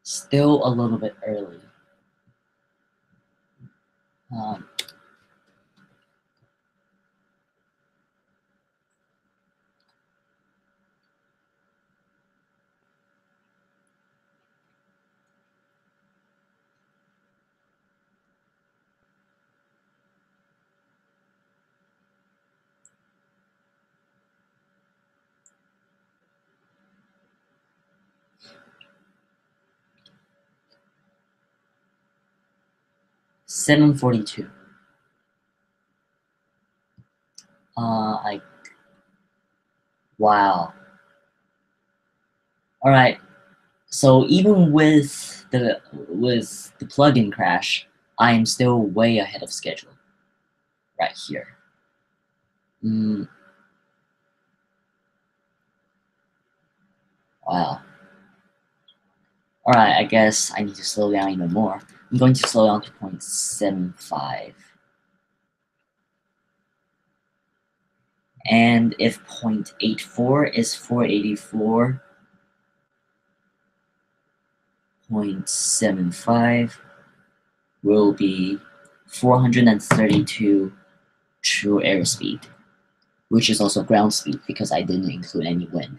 S1: Still a little bit early. 7:42. Wow. All right. So even with the plugin crash, I am still way ahead of schedule. Right here. Wow. All right. I guess I need to slow down even more. I'm going to slow down to 0.75. And if 0.84 is 484, 0.75 will be 432 true airspeed, which is also ground speed because I didn't include any wind.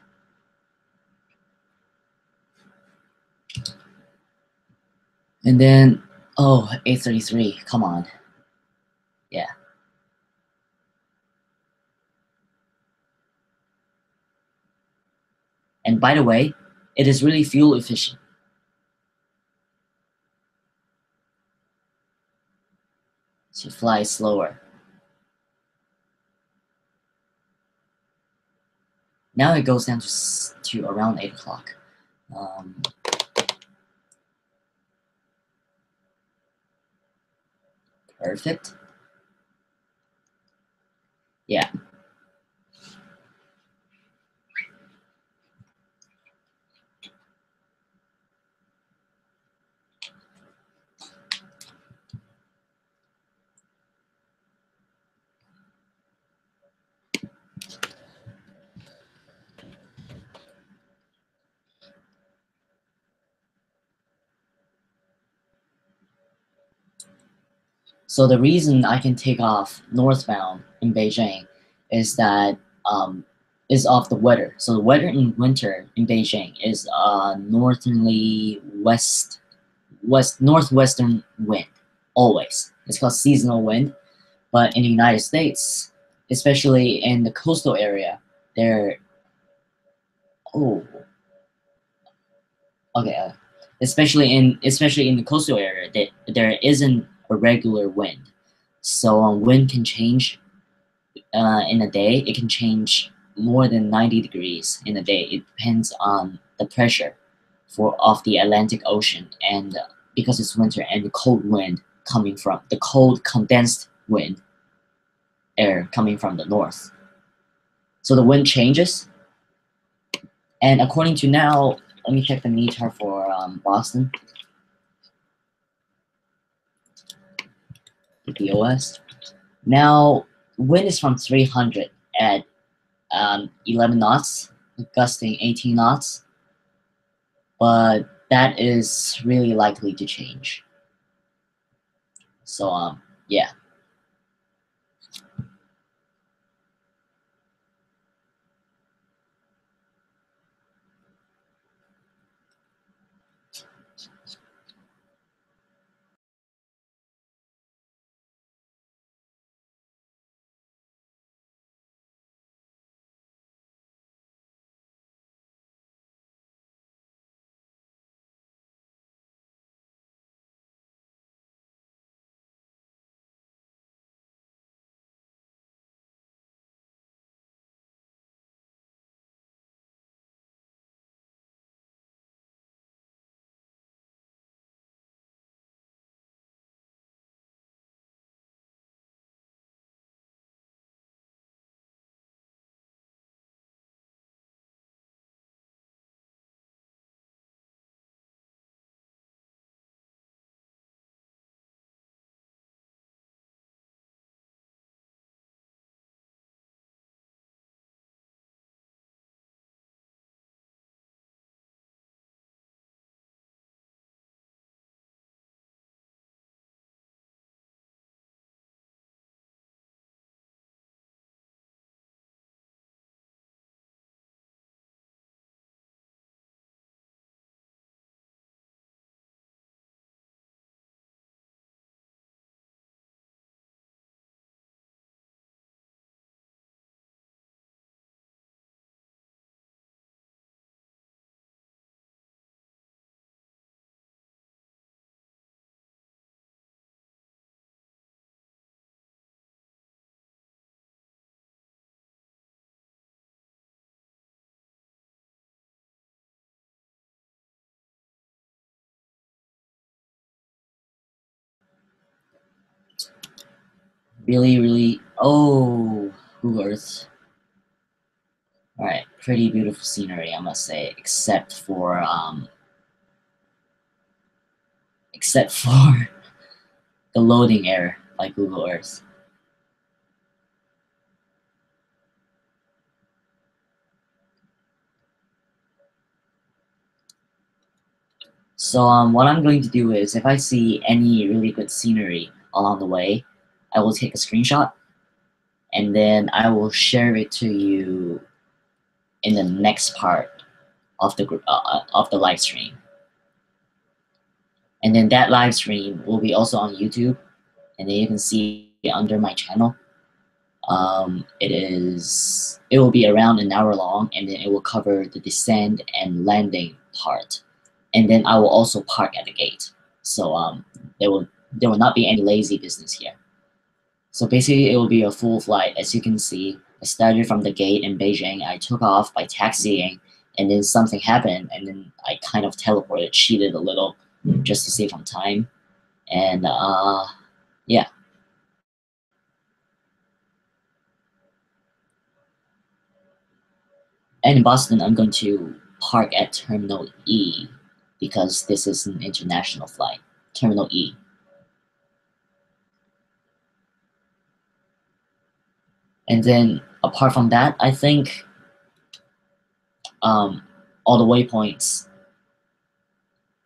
S1: And then, oh, 833, come on. Yeah. And by the way, it is really fuel efficient. To fly slower. Now it goes down to around 8 o'clock. Perfect. Yeah. So the reason I can take off northbound in Beijing is that is off the weather. So the weather in winter in Beijing is northerly northwestern wind always. It's called seasonal wind. But in the United States, especially in the coastal area, there oh okay especially in the coastal area, there isn't a regular wind. So wind can change in a day. It can change more than 90 degrees in a day. It depends on the pressure of the Atlantic Ocean, and because it's winter and the cold wind coming from the cold condensed wind air coming from the north. So the wind changes, and according to now, let me check the meter for Boston. BOS. Now, wind is from 300 at 11 knots, gusting 18 knots, but that is really likely to change. So, yeah. really, oh, Google Earth. Alright, pretty beautiful scenery, I must say, except for the loading error by Google Earth. So what I'm going to do is, if I see any really good scenery along the way, I will take a screenshot, and then I will share it to you in the next part of the live stream. And then that live stream will be also on YouTube, and then you can see it under my channel. It will be around an hour long, and then it will cover the descent and landing part. And then I will also park at the gate. So there will not be any lazy business here. So basically, it will be a full flight. As you can see, I started from the gate in Beijing. I took off by taxiing, and then something happened, and then I kind of teleported, cheated a little, just to save on time. And yeah. And in Boston, I'm going to park at Terminal E because this is an international flight. Terminal E. And then apart from that, I think all the waypoints,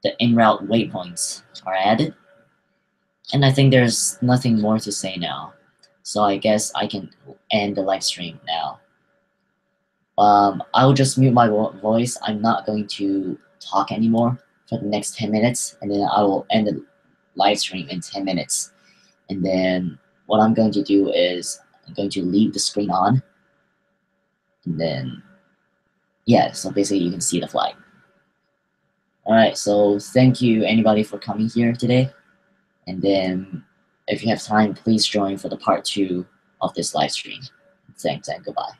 S1: the en route waypoints are added. And I think there's nothing more to say now. So I guess I can end the live stream now. I will just mute my voice. I'm not going to talk anymore for the next 10 minutes, and then I will end the live stream in 10 minutes. And then what I'm going to do is I'm going to leave the screen on, and then yeah, so basically you can see the flight. Alright, so thank you anybody for coming here today, and then if you have time, please join for the part 2 of this live stream. Thanks and goodbye.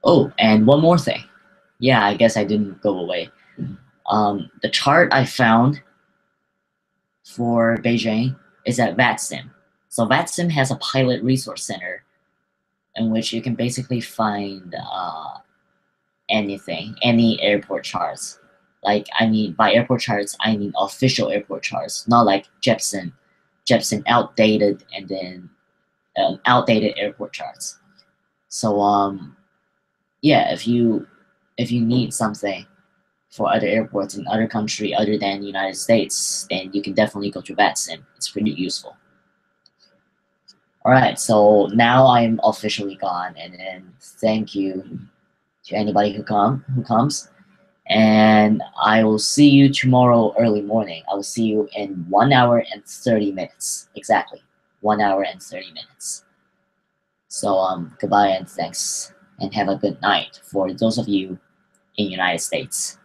S1: Oh, and one more thing. Yeah, I guess I didn't go away. The chart I found for Beijing is at VATSIM. So VATSIM has a pilot resource center in which you can basically find anything, any airport charts. Like, I mean, by airport charts, I mean official airport charts, not like Jepson outdated, and then outdated airport charts. So yeah, if you need something for other airports in other country other than the United States, then you can definitely go to VATSIM. It's pretty useful. All right, so now I'm officially gone, and then thank you to anybody who comes, and I will see you tomorrow early morning. I will see you in 1 hour and 30 minutes, exactly 1 hour and 30 minutes. So goodbye and thanks, and have a good night for those of you in the United States.